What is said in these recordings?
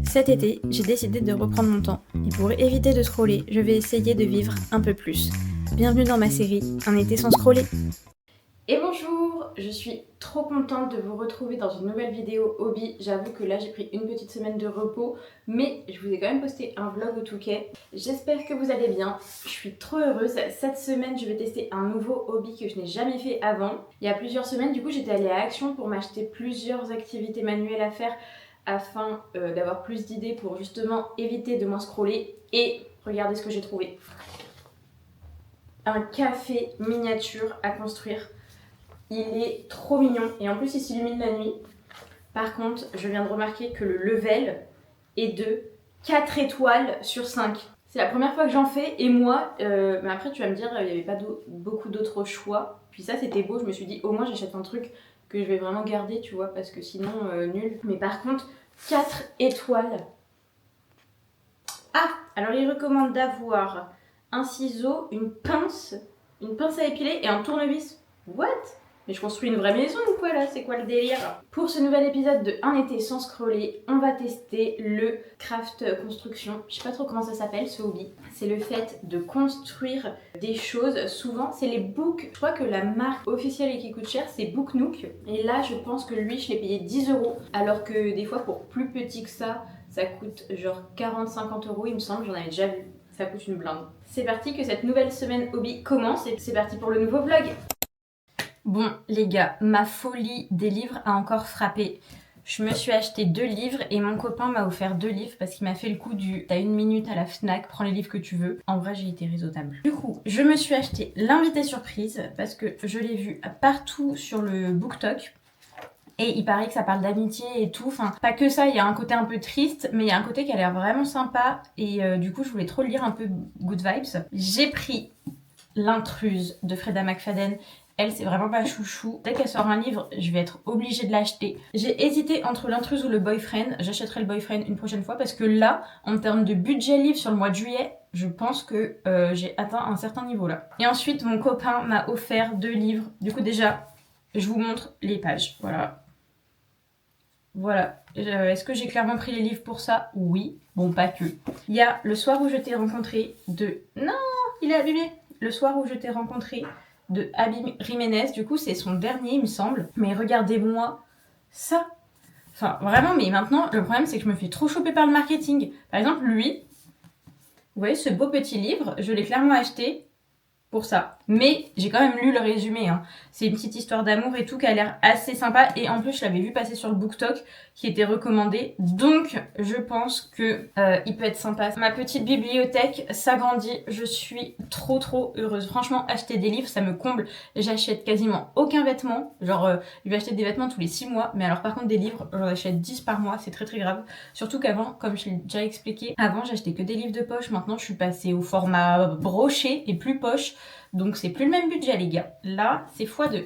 Cet été, j'ai décidé de reprendre mon temps. Et pour éviter de scroller, je vais essayer de vivre un peu plus. Bienvenue dans ma série Un été sans scroller. Et bonjour, je suis trop contente de vous retrouver dans une nouvelle vidéo hobby. J'avoue que là j'ai pris une petite semaine de repos, mais je vous ai quand même posté un vlog au Touquet. J'espère que vous allez bien, je suis trop heureuse. Cette semaine je vais tester un nouveau hobby que je n'ai jamais fait avant. Il y a plusieurs semaines du coup j'étais allée à Action pour m'acheter plusieurs activités manuelles à faire afin d'avoir plus d'idées pour justement éviter de moins scroller. Et regardez ce que j'ai trouvé. Un café miniature à construire. Il est trop mignon et en plus il s'illumine la nuit. Par contre, je viens de remarquer que le level est de 4 étoiles sur 5. C'est la première fois que j'en fais et moi, mais après tu vas me dire, il n'y avait pas beaucoup d'autres choix. Puis ça c'était beau, je me suis dit au moins j'achète un truc que je vais vraiment garder, tu vois, parce que sinon nul. Mais par contre, 4 étoiles. Ah, alors il recommande d'avoir un ciseau, une pince à épiler et un tournevis. What? Mais je construis une vraie maison ou quoi là? C'est quoi le délire? Pour ce nouvel épisode de Un été sans scroller, on va tester le craft construction. Je sais pas trop comment ça s'appelle ce hobby. C'est le fait de construire des choses. Souvent c'est les books. Je crois que la marque officielle et qui coûte cher c'est Book Nook. Et là je pense que lui je l'ai payé 10 €. Alors que des fois pour plus petit que ça coûte genre 40-50 € il me semble. J'en avais déjà vu. Ça coûte une blinde. C'est parti que cette nouvelle semaine hobby commence et c'est parti pour le nouveau vlog. Bon les gars, ma folie des livres a encore frappé. Je me suis acheté 2 livres et mon copain m'a offert 2 livres parce qu'il m'a fait le coup du t'as 1 minute à la Fnac, prends les livres que tu veux. En vrai j'ai été raisonnable. Du coup, je me suis acheté l'invité surprise parce que je l'ai vu partout sur le BookTok. Et il paraît que ça parle d'amitié et tout, enfin pas que ça, il y a un côté un peu triste, mais il y a un côté qui a l'air vraiment sympa. Et du coup je voulais trop le lire, un peu good vibes. J'ai pris L'intruse de Freda McFadden. Elle, c'est vraiment pas chouchou. Dès qu'elle sort un livre, je vais être obligée de l'acheter. J'ai hésité entre L'intruse ou le Boyfriend. J'achèterai le Boyfriend une prochaine fois parce que là, en termes de budget livre sur le mois de juillet, je pense que j'ai atteint un certain niveau là. Et ensuite, mon copain m'a offert 2 livres. Du coup, déjà, je vous montre les pages. Voilà. Voilà. Est-ce que j'ai clairement pris les livres pour ça? Oui. Bon, pas que. Il y a Le soir où je t'ai rencontré de... Non, il est abîmé. Le soir où je t'ai rencontré de Abby Jiménez. Du coup, c'est son dernier, il me semble. Mais regardez-moi ça. Enfin, vraiment, mais maintenant, le problème, c'est que je me fais trop choper par le marketing. Par exemple, lui, vous voyez ce beau petit livre, je l'ai clairement acheté pour ça. Mais j'ai quand même lu le résumé. Hein. C'est une petite histoire d'amour et tout qui a l'air assez sympa. Et en plus, je l'avais vu passer sur le BookTok qui était recommandé. Donc, je pense que il peut être sympa. Ma petite bibliothèque s'agrandit. Je suis trop heureuse. Franchement, acheter des livres, ça me comble. J'achète quasiment aucun vêtement. Genre, je vais acheter des vêtements tous les 6 mois. Mais alors, par contre, des livres, j'en achète 10 par mois. C'est très grave. Surtout qu'avant, comme je l'ai déjà expliqué, avant, j'achetais que des livres de poche. Maintenant, je suis passée au format broché et plus poche. Donc c'est plus le même budget les gars, là c'est x2.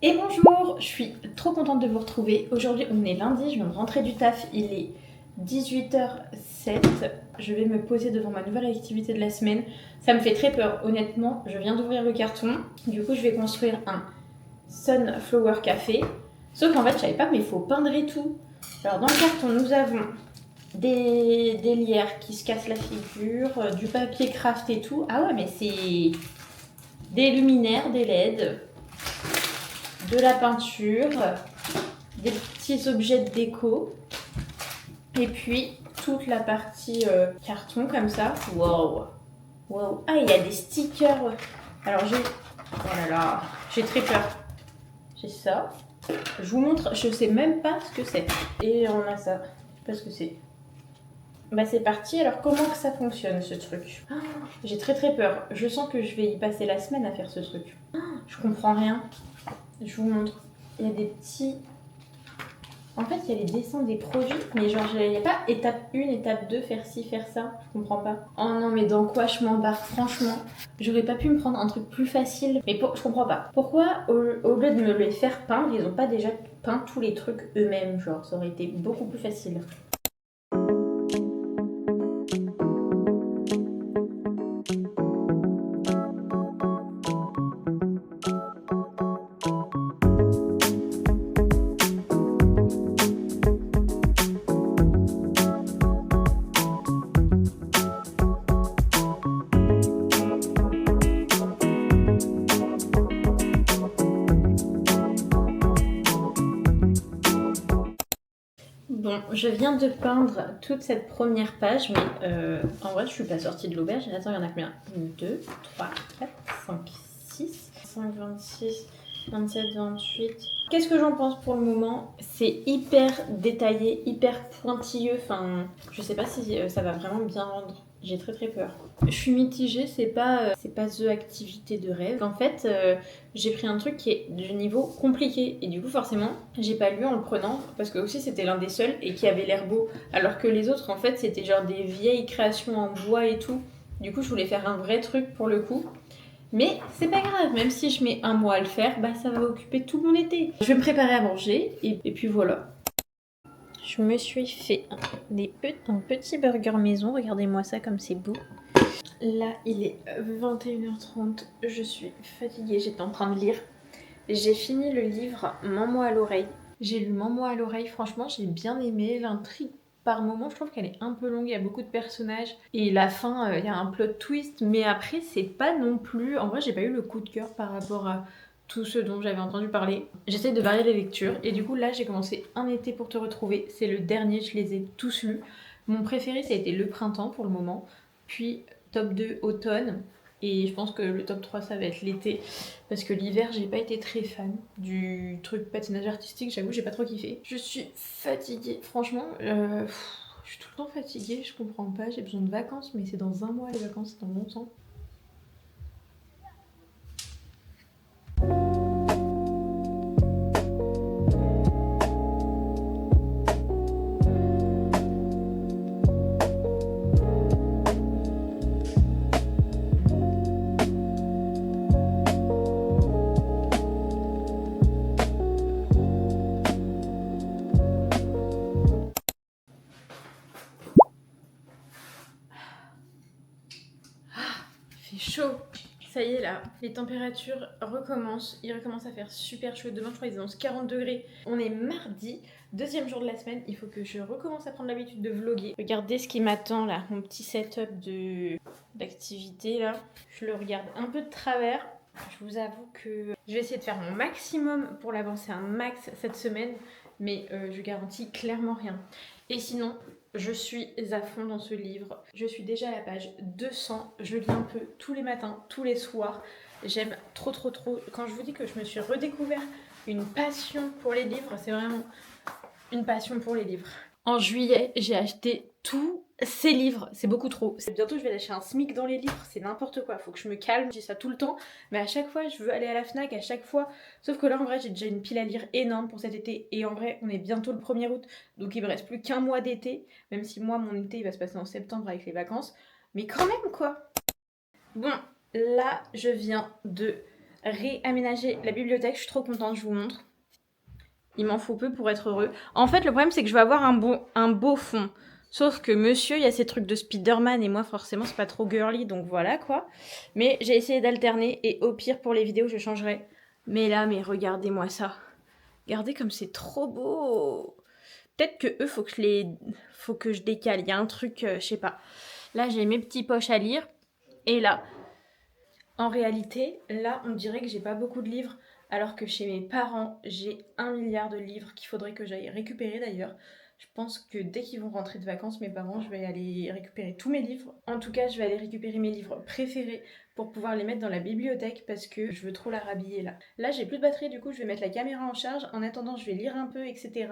Et bonjour, je suis trop contente de vous retrouver. Aujourd'hui on est lundi, je viens de rentrer du taf, il est 18h07. Je vais me poser devant ma nouvelle activité de la semaine. Ça me fait très peur, honnêtement, je viens d'ouvrir le carton. Du coup je vais construire un Sunflower Café. Sauf qu'en fait je savais pas mais il faut peindre et tout. Alors dans le carton nous avons des lierres qui se cassent la figure, du papier craft et tout. Ah ouais mais c'est... des luminaires, des LED, de la peinture, des petits objets de déco, et puis toute la partie carton comme ça. Wow, wow. Ah, il y a des stickers. Alors j'ai... Oh là là, j'ai très peur. J'ai ça. Je vous montre, je sais même pas ce que c'est. Et on a ça. Je sais pas ce que c'est. Bah c'est parti, alors comment que ça fonctionne ce truc? J'ai très peur, je sens que je vais y passer la semaine à faire ce truc. Je comprends rien, je vous montre. Il y a des petits... En fait il y a les dessins des produits, mais genre il n'y a pas étape 1, étape 2, faire ci, faire ça, je comprends pas. Oh non mais dans quoi je m'embarque, franchement. J'aurais pas pu me prendre un truc plus facile, mais je comprends pas. Pourquoi au lieu de me les faire peindre, ils ont pas déjà peint tous les trucs eux-mêmes, genre ça aurait été beaucoup plus facile. je viens de peindre toute cette première page, mais en vrai, je suis pas sortie de l'auberge. Attends, il y en a combien? 1, 2, 3, 4, 5, 6, 5, 26, 27, 28. Qu'est-ce que j'en pense pour le moment? C'est hyper détaillé, hyper pointilleux. Enfin, je sais pas si ça va vraiment bien rendre. J'ai très très peur. Je suis mitigée, c'est pas the activité de rêve. En fait, j'ai pris un truc qui est du niveau compliqué. Et du coup, forcément, j'ai pas lu en le prenant. Parce que aussi, c'était l'un des seuls et qui avait l'air beau. Alors que les autres, en fait, c'était genre des vieilles créations en bois et tout. Du coup, je voulais faire un vrai truc pour le coup. Mais c'est pas grave, même si je mets un mois à le faire, bah ça va occuper tout mon été. Je vais me préparer à manger et puis voilà. Je me suis fait un petit burger maison. Regardez-moi ça comme c'est beau. Là, il est 21h30. Je suis fatiguée. J'étais en train de lire. J'ai fini le livre Mens-moi à l'oreille. J'ai lu Mens-moi à l'oreille. Franchement, j'ai bien aimé l'intrigue. Par moments, je trouve qu'elle est un peu longue. Il y a beaucoup de personnages. Et la fin, il y a un plot twist. Mais après, c'est pas non plus... En vrai, j'ai pas eu le coup de cœur par rapport à tout ce dont j'avais entendu parler. J'essaie de varier les lectures. Et du coup, là, j'ai commencé Un été pour te retrouver. C'est le dernier, je les ai tous lus. Mon préféré, ça a été Le printemps pour le moment. Puis top 2, automne. Et je pense que le top 3, ça va être l'été. Parce que l'hiver, j'ai pas été très fan du truc patinage artistique. J'avoue, j'ai pas trop kiffé. Je suis fatiguée. Franchement, je suis tout le temps fatiguée. Je comprends pas. J'ai besoin de vacances. Mais c'est dans un mois les vacances, c'est dans longtemps. Il fait chaud. Ça y est là, les températures recommencent. Il recommence à faire super chaud. Demain, je crois qu'ils annoncent 40 degrés. On est mardi, deuxième jour de la semaine. Il faut que je recommence à prendre l'habitude de vlogger. Regardez ce qui m'attend là, mon petit setup d'activité là. Je le regarde un peu de travers. Je vous avoue que je vais essayer de faire mon maximum pour l'avancer un max cette semaine. Mais je garantis clairement rien. Et sinon, je suis à fond dans ce livre. Je suis déjà à la page 200. Je lis un peu tous les matins, tous les soirs. J'aime trop. Quand je vous dis que je me suis redécouvert une passion pour les livres, c'est vraiment une passion pour les livres. En juillet, j'ai acheté tous ces livres. C'est beaucoup trop. Bientôt, je vais lâcher un SMIC dans les livres. C'est n'importe quoi. Faut que je me calme. Je dis ça tout le temps. Mais à chaque fois, je veux aller à la Fnac. À chaque fois. Sauf que là, en vrai, j'ai déjà une pile à lire énorme pour cet été. Et en vrai, on est bientôt le 1er août. Donc, il me reste plus qu'un mois d'été. Même si moi, mon été, il va se passer en septembre avec les vacances. Mais quand même, quoi. Bon, là, je viens de réaménager la bibliothèque. Je suis trop contente. Je vous montre. Il m'en faut peu pour être heureux. En fait, le problème, c'est que je vais avoir un beau fond. Sauf que monsieur, il y a ces trucs de Spider-Man et moi, forcément, c'est pas trop girly, donc voilà, quoi. Mais j'ai essayé d'alterner et au pire, pour les vidéos, je changerai. Mais là, mais regardez-moi ça. Regardez comme c'est trop beau. Peut-être que eux, faut que je décale. Il y a un truc, je sais pas. Là, j'ai mes petits poches à lire. Et là, en réalité, là, on dirait que j'ai pas beaucoup de livres. Alors que chez mes parents, j'ai 1 milliard de livres qu'il faudrait que j'aille récupérer d'ailleurs. Je pense que dès qu'ils vont rentrer de vacances, mes parents, je vais aller récupérer tous mes livres. En tout cas, je vais aller récupérer mes livres préférés pour pouvoir les mettre dans la bibliothèque parce que je veux trop la rhabiller là. Là, j'ai plus de batterie, du coup, je vais mettre la caméra en charge. En attendant, je vais lire un peu, etc.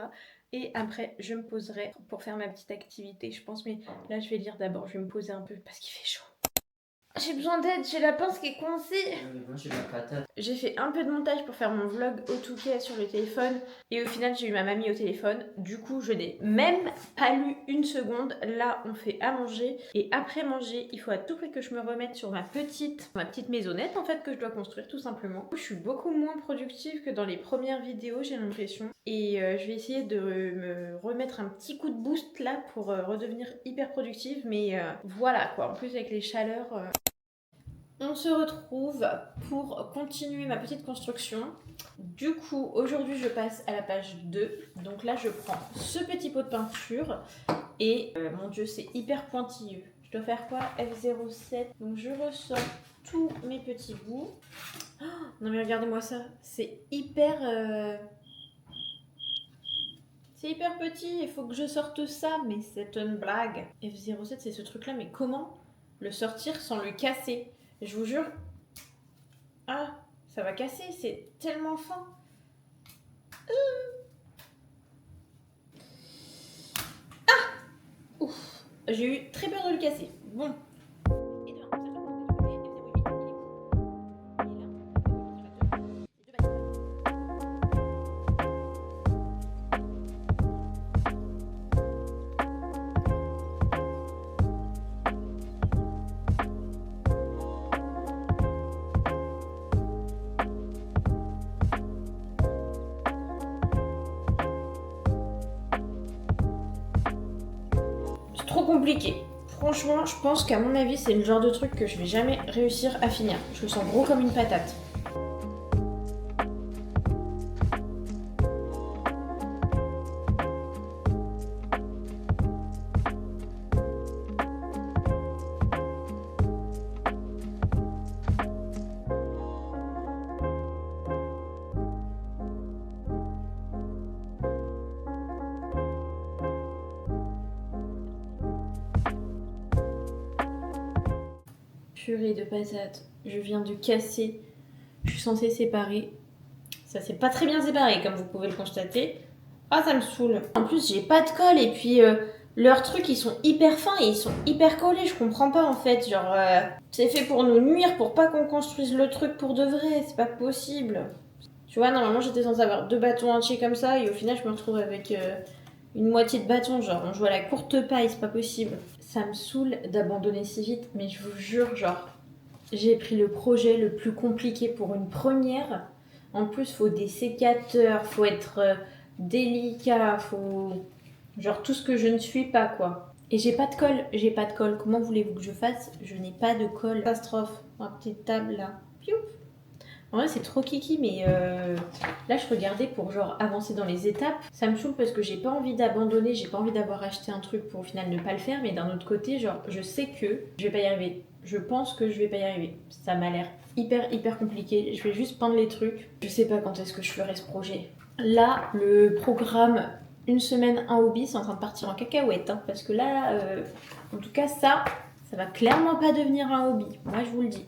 Et après, je me poserai pour faire ma petite activité, je pense. Mais là, je vais lire d'abord. Je vais me poser un peu parce qu'il fait chaud. J'ai besoin d'aide, j'ai la pince qui est coincée. Moi j'ai la patate. J'ai fait un peu de montage pour faire mon vlog au Touquet sur le téléphone et au final j'ai eu ma mamie au téléphone. Du coup je n'ai même pas lu une seconde. Là on fait à manger et après manger il faut à tout prix que je me remette sur ma petite maisonnette en fait que je dois construire tout simplement. Je suis beaucoup moins productive que dans les premières vidéos j'ai l'impression et je vais essayer de me remettre un petit coup de boost là pour redevenir hyper productive mais voilà quoi. En plus avec les chaleurs... On se retrouve pour continuer ma petite construction. Du coup, aujourd'hui, je passe à la page 2. Donc là, je prends ce petit pot de peinture. Et, mon Dieu, c'est hyper pointilleux. Je dois faire quoi? F07. Donc je ressors tous mes petits bouts. Oh, non mais regardez-moi ça. C'est hyper C'est hyper petit, il faut que je sorte ça, mais c'est une blague. F07, c'est ce truc-là, mais comment le sortir sans le casser? Je vous jure... Ah, ça va casser, c'est tellement fin. Ouf, j'ai eu très peur de le casser. Bon. C'est trop compliqué. Franchement, je pense qu'à mon avis, c'est le genre de truc que je vais jamais réussir à finir. Je le sens gros comme une patate. Purée de patates, je viens de casser. Je suis censée séparer. Ça s'est pas très bien séparé, comme vous pouvez le constater. Ah, ça me saoule. En plus, j'ai pas de colle et puis leurs trucs, ils sont hyper fins et ils sont hyper collés. Je comprends pas en fait. Genre, c'est fait pour nous nuire, pour pas qu'on construise le truc pour de vrai. C'est pas possible. Tu vois, normalement, j'étais censée avoir 2 bâtons entiers comme ça et au final, je me retrouve avec une moitié de bâton. Genre, on joue à la courte paille, c'est pas possible. Ça me saoule d'abandonner si vite, mais je vous jure, genre, j'ai pris le projet le plus compliqué pour une première. En plus, faut des sécateurs, faut être délicat, faut... Genre tout ce que je ne suis pas, quoi. Et j'ai pas de colle. Comment voulez-vous que je fasse? Je n'ai pas de colle. Catastrophe. Ma petite table, là. Piou. En vrai, c'est trop kiki, mais là, je regardais pour genre avancer dans les étapes. Ça me saoule parce que j'ai pas envie d'abandonner, j'ai pas envie d'avoir acheté un truc pour au final ne pas le faire, mais d'un autre côté, genre, je sais que je vais pas y arriver. Je pense que je vais pas y arriver. Ça m'a l'air hyper compliqué. Je vais juste peindre les trucs. Je sais pas quand est-ce que je ferai ce projet. Là, le programme une semaine, un hobby, c'est en train de partir en cacahuète. Hein, parce que là, en tout cas, ça va clairement pas devenir un hobby. Moi, je vous le dis.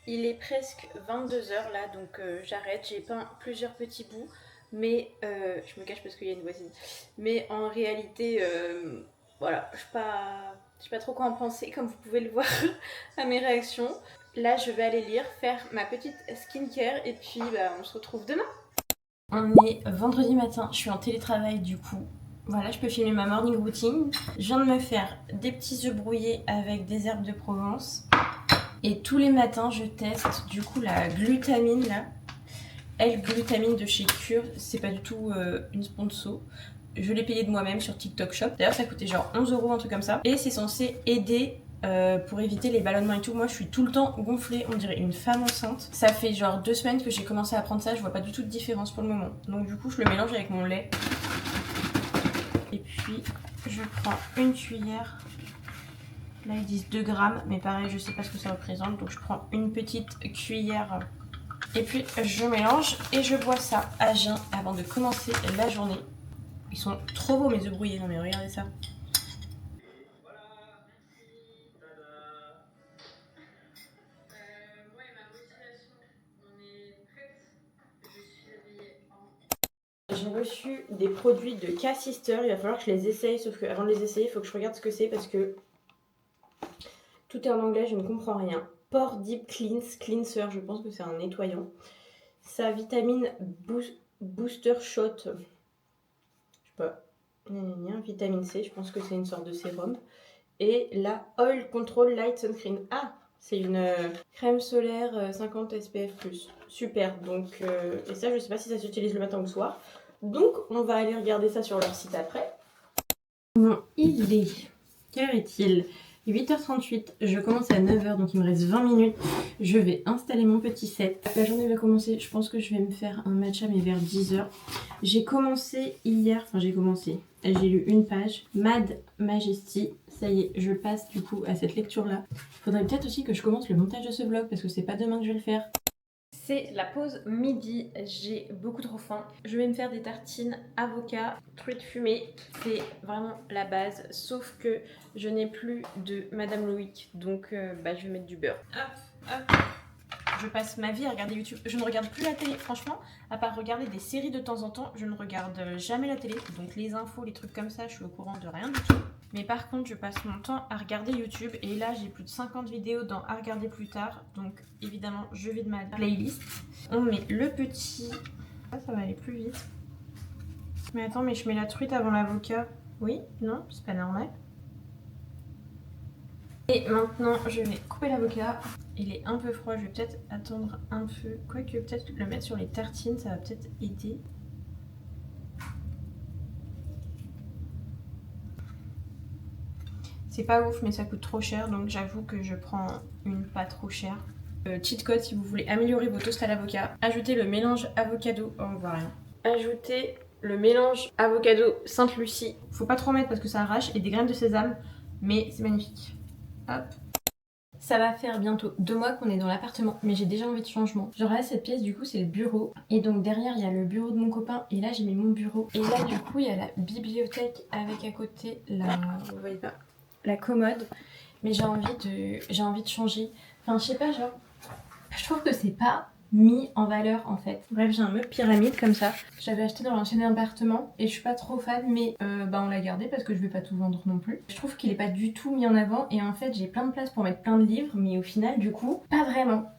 Il est presque 22h là, donc j'arrête. J'ai peint plusieurs petits bouts, mais je me cache parce qu'il y a une voisine. Mais en réalité, voilà, je sais pas trop quoi en penser, comme vous pouvez le voir à mes réactions. Là, je vais aller lire, faire ma petite skincare, et puis bah, on se retrouve demain. On est vendredi matin, je suis en télétravail du coup. Voilà, je peux filmer ma morning routine. Je viens de me faire des petits œufs brouillés avec des herbes de Provence. Et tous les matins, je teste du coup la glutamine là. L-glutamine de chez Cure. C'est pas du tout une sponsor. Je l'ai payé de moi-même sur TikTok Shop. D'ailleurs, ça coûtait genre 11 €, un truc comme ça. Et c'est censé aider pour éviter les ballonnements et tout. Moi, je suis tout le temps gonflée, on dirait une femme enceinte. Ça fait genre 2 semaines que j'ai commencé à prendre ça. Je vois pas du tout de différence pour le moment. Donc du coup, je le mélange avec mon lait. Et puis, je prends une cuillère. Là ils disent 2 grammes, mais pareil je sais pas ce que ça représente, donc je prends une petite cuillère et puis je mélange et je bois ça à jeun avant de commencer la journée. Ils sont trop beaux mes œufs brouillés, non mais regardez ça. J'ai reçu des produits de K-Sister, il va falloir que je les essaye, sauf qu'avant de les essayer, il faut que je regarde ce que c'est parce que tout est en anglais, je ne comprends rien. Pore Deep Cleanser, je pense que c'est un nettoyant. Sa vitamine Booster Shot, je sais pas, vitamine C, je pense que c'est une sorte de sérum. Et la Oil Control Light Sunscreen. Ah, c'est une crème solaire 50 SPF+. Super, donc, et ça je sais pas si ça s'utilise le matin ou le soir. Donc on va aller regarder ça sur leur site après. Bon, il est... Quelle heure est-il ? 8h38, je commence à 9h donc il me reste 20 minutes. Je vais installer mon petit set. La journée va commencer, je pense que je vais me faire un matcha mais vers 10h. J'ai commencé hier, j'ai lu une page, Mad Majesty. Ça y est, je passe du coup à cette lecture là. Faudrait peut-être aussi que je commence le montage de ce vlog parce que c'est pas demain que je vais le faire. C'est la pause midi, j'ai beaucoup trop faim. Je vais me faire des tartines avocat, truite fumée, c'est vraiment la base. Sauf que je n'ai plus de Madame Loïc, donc je vais mettre du beurre. Hop, hop. Je passe ma vie à regarder YouTube. Je ne regarde plus la télé, franchement, à part regarder des séries de temps en temps, je ne regarde jamais la télé. Donc les infos, les trucs comme ça, je suis au courant de rien du tout. Mais par contre, je passe mon temps à regarder YouTube et là, j'ai plus de 50 vidéos dans à regarder plus tard. Donc évidemment, je vide ma playlist. On met le petit... Ça va aller plus vite. Mais attends, mais je mets la truite avant l'avocat. Oui? Non? C'est pas normal. Et maintenant, je vais couper l'avocat. Il est un peu froid, je vais peut-être attendre un peu. Quoique, peut-être le mettre sur les tartines, ça va peut-être aider. C'est pas ouf, mais ça coûte trop cher, donc j'avoue que je prends une pas trop chère. Cheat code si vous voulez améliorer vos toasts à l'avocat. Ajoutez le mélange avocado. Oh, on voit rien. Ajoutez le mélange avocado Sainte-Lucie. Faut pas trop mettre parce que ça arrache et des graines de sésame, mais c'est magnifique. Hop. Ça va faire bientôt 2 mois qu'on est dans l'appartement, mais j'ai déjà envie de changement. Genre là, cette pièce, du coup, c'est le bureau. Et donc derrière, il y a le bureau de mon copain. Et là, j'ai mis mon bureau. Et là, du coup, il y a la bibliothèque avec à côté la... Vous voyez pas, la commode. Mais j'ai envie de changer. Enfin, je sais pas, genre... Je trouve que c'est pas mis en valeur en fait. Bref, j'ai un meuble pyramide comme ça. J'avais acheté dans l'ancien appartement et je suis pas trop fan, mais on l'a gardé parce que je vais pas tout vendre non plus. Je trouve qu'il est pas du tout mis en avant et en fait j'ai plein de place pour mettre plein de livres, mais au final du coup pas vraiment.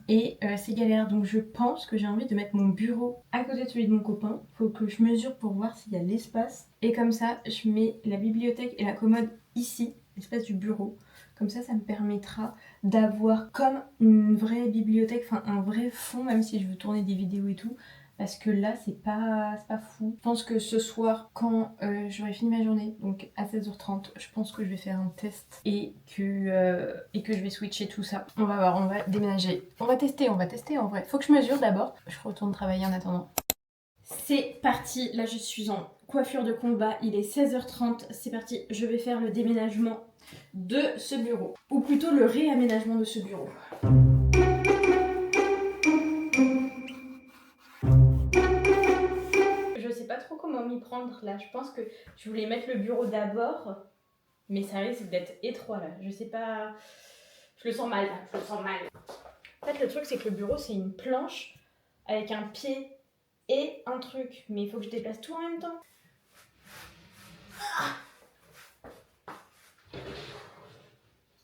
Et c'est galère, donc je pense que j'ai envie de mettre mon bureau à côté de celui de mon copain. Faut que je mesure pour voir s'il y a l'espace. Et comme ça, je mets la bibliothèque et la commode ici, l'espace du bureau. Comme ça me permettra d'avoir comme une vraie bibliothèque, enfin un vrai fond, même si je veux tourner des vidéos et tout. Parce que là, c'est pas fou. Je pense que ce soir, quand j'aurai fini ma journée, donc à 16h30, je pense que je vais faire un test et que je vais switcher tout ça. On va voir, on va déménager. On va tester en vrai. Faut que je mesure d'abord. Je retourne travailler en attendant. C'est parti, là je suis en coiffure de combat, il est 16h30, c'est parti, je vais faire le déménagement de ce bureau, ou plutôt le réaménagement de ce bureau. Je sais pas trop comment m'y prendre là, je pense que je voulais mettre le bureau d'abord, mais ça risque d'être étroit là, je sais pas, je le sens mal là, je le sens mal. En fait le truc c'est que le bureau c'est une planche avec un pied et un truc, mais il faut que je déplace tout en même temps.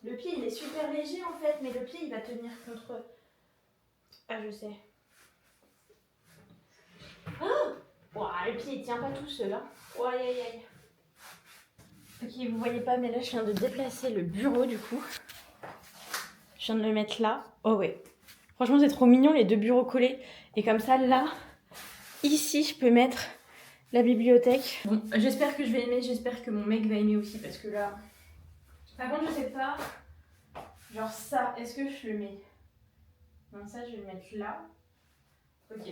Le pied il est super léger en fait, mais le pied il va tenir contre... Ah je sais. Oh ouah, le pied il tient pas tout seul hein. Oh, aïe aïe aïe. Ok, vous voyez pas, mais là je viens de déplacer le bureau du coup. Je viens de le mettre là. Oh ouais. Franchement c'est trop mignon les deux bureaux collés. Et comme ça là, ici je peux mettre la bibliothèque. Bon, j'espère que je vais aimer, j'espère que mon mec va aimer aussi parce que là... Par contre je sais pas... Genre ça, est-ce que je le mets? Non, ça je vais le mettre là. Ok.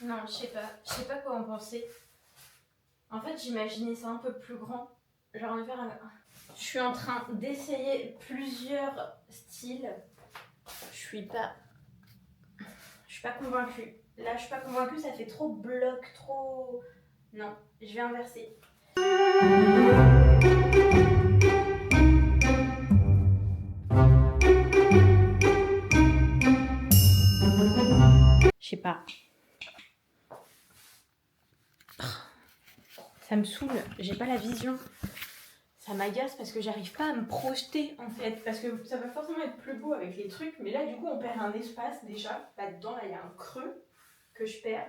Non, je sais pas quoi en penser. En fait, j'imaginais ça un peu plus grand. Genre de faire un... Je suis en train d'essayer plusieurs styles. Je suis pas convaincue. Là, je suis pas convaincue, ça fait trop bloc, trop... Non, je vais inverser. Je sais pas. Ça me saoule, j'ai pas la vision. Ça m'agace parce que j'arrive pas à me projeter en fait. Parce que ça va forcément être plus beau avec les trucs. Mais là du coup on perd un espace déjà. Là-dedans, là il y a un creux que je perds.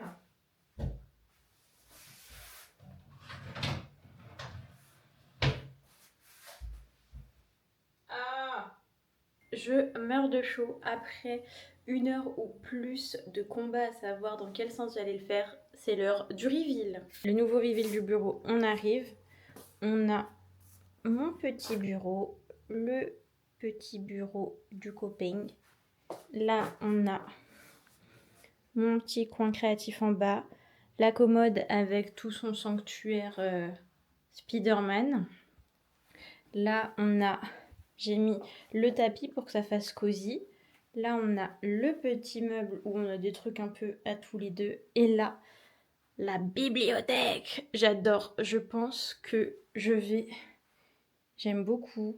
Je meurs de chaud après 1 heure ou plus de combat à savoir dans quel sens j'allais le faire. C'est l'heure du reveal. Le nouveau reveal du bureau, on arrive. On a mon petit bureau, le petit bureau du copain. Là, on a mon petit coin créatif en bas. La commode avec tout son sanctuaire Spider-Man. Là, j'ai mis le tapis pour que ça fasse cosy. Là, on a le petit meuble où on a des trucs un peu à tous les deux. Et là, la bibliothèque. J'adore. Je pense que j'aime beaucoup.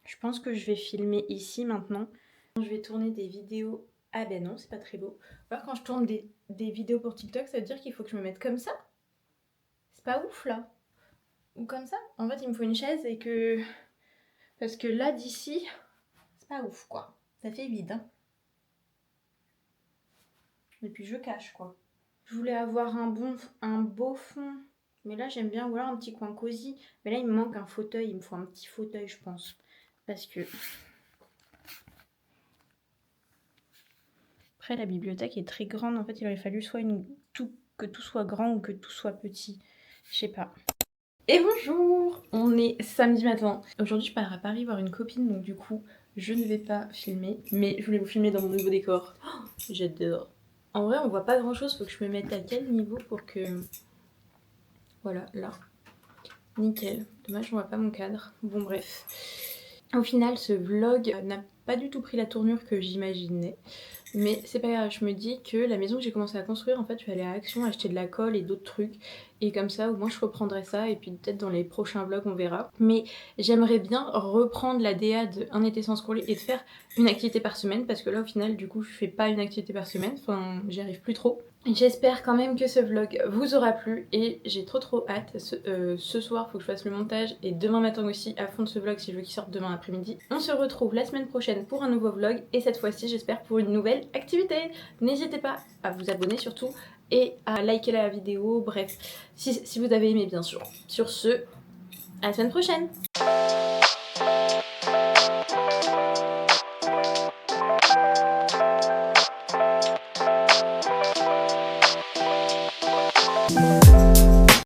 Je pense que je vais filmer ici maintenant. Je vais tourner des vidéos. Ah ben non, c'est pas très beau. Alors quand je tourne des vidéos pour TikTok, ça veut dire qu'il faut que je me mette comme ça. C'est pas ouf là. Ou comme ça. En fait, il me faut une chaise et que... Parce que là, d'ici, c'est pas ouf quoi. Ça fait vide. Hein. Et puis je cache quoi. Je voulais avoir un beau fond. Mais là, j'aime bien, ou alors un petit coin cosy. Mais là, il me manque un fauteuil. Il me faut un petit fauteuil, je pense. Parce que... Après, la bibliothèque est très grande. En fait, il aurait fallu soit que tout soit grand ou que tout soit petit. Je sais pas. Et bonjour! On est samedi matin. Aujourd'hui, je pars à Paris voir une copine. Donc du coup, je ne vais pas filmer. Mais je voulais vous filmer dans mon nouveau décor. Oh, j'adore. En vrai, on voit pas grand-chose. Faut que je me mette à quel niveau pour que... Voilà, là. Nickel. Dommage, on voit pas mon cadre. Bon, bref. Au final, ce vlog n'a pas du tout pris la tournure que j'imaginais. Mais c'est pas grave, je me dis que la maison que j'ai commencé à construire, en fait, je vais aller à Action acheter de la colle et d'autres trucs. Et comme ça, au moins, je reprendrai ça. Et puis peut-être dans les prochains vlogs, on verra. Mais j'aimerais bien reprendre la DA de Un été sans scroller et de faire une activité par semaine. Parce que là, au final, du coup, je fais pas une activité par semaine. Enfin, j'y arrive plus trop. J'espère quand même que ce vlog vous aura plu et j'ai trop hâte. Ce soir, faut que je fasse le montage et demain matin aussi à fond de ce vlog si je veux qu'il sorte demain après-midi. On se retrouve la semaine prochaine pour un nouveau vlog et cette fois-ci, j'espère pour une nouvelle activité. N'hésitez pas à vous abonner surtout et à liker la vidéo, bref, si vous avez aimé bien sûr. Sur ce, à la semaine prochaine!